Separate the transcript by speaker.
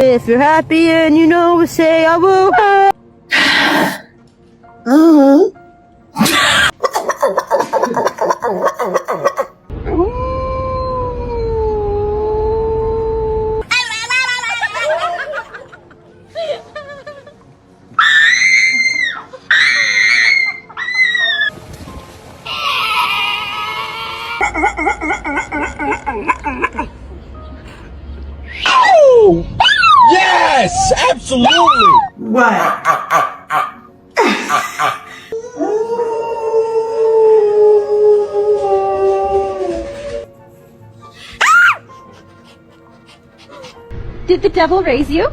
Speaker 1: If you're happy and you know it, say I will.
Speaker 2: Yes, absolutely.
Speaker 3: What?
Speaker 1: Did the devil raise you?